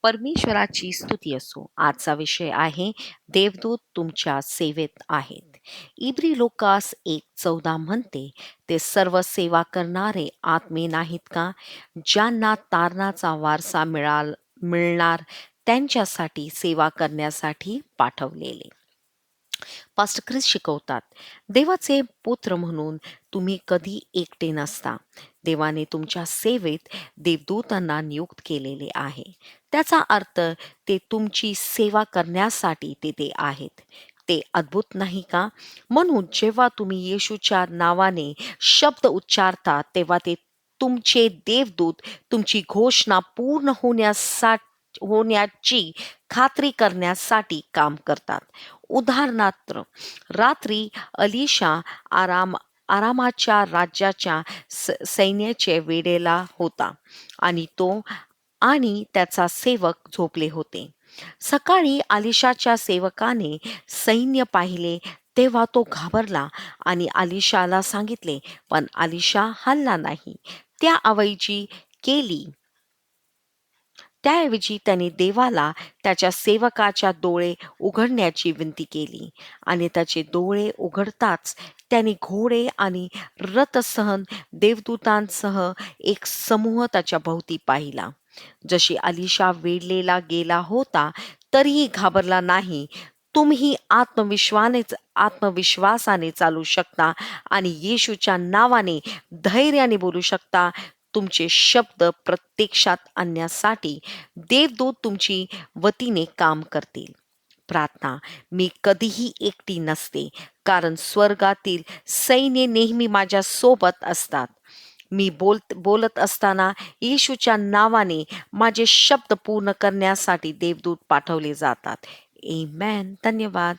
परमेश्वराची स्तुती असो. आजचा विषय आहे देवदूत तुमच्या सेवेत आहेत. इब्री लोकास 1:14 म्हणते, ते सर्व सेवा करणारे आत्मे नाहीत का, ज्यांना तारणाचा वारसा मिळणार त्यांच्यासाठी सेवा करण्यासाठी पाठवलेले. पास्टर ख्रिस शिकवतात, देवाचे पुत्र म्हणून तुम्ही कधी एकटे नसता. देवाने तुमच्या सेवेत देवदूतांना नियुक्त केलेले आहे. त्याचा अर्थ ते तुमची सेवा करण्यासाठी तिथे आहेत. ते अद्भुत नाही का? म्हणून जेव्हा तुम्ही येशूच्या नावाने शब्द उच्चारता तेव्हा ते तुमचे देवदूत तुमची घोषणा पूर्ण होण्याची खात्री करण्यासाठी काम करतात. उदाहरणार्थ, रात्री अलीशा आरामाच्या राज्याच्या सैन्याचे वेढेला होता आणि तो आणि त्याचा सेवक झोपले होते. सकाळी अलिशाच्या सेवकाने सैन्य पाहिले तेव्हा तो घाबरला आणि अलिशाला सांगितले, पण अलिशा हलला नाही. त्याऐवजी केली त्याऐवजी त्याने देवाला त्याच्या सेवकाच्या डोळे उघडण्याची विनंती केली आणि त्याचे डोळे उघडताच त्याने घोडे आणि रथसहन देवदूतांसह एक समूह त्याच्या भोवती पाहिला. जशी अलिशा वेढलेला गेला होता तरीही घाबरला नाही. तुम्ही आत्मविश्वासाने चालू शकता आणि येशूच्या नावाने धैर्याने बोलू शकता. तुमचे शब्द प्रत्यक्षात आणण्यासाठी देवदूत तुमची वतीने काम करतील. प्रार्थना. मी कधीही एकटी नसते, कारण स्वर्गातील सैन्य नेहमी माझ्या सोबत असतात. मी बोलत असताना येशूच्या नावाने माझे शब्द पूर्ण करण्यासाठी देवदूत पाठवले जातात. आमेन. धन्यवाद.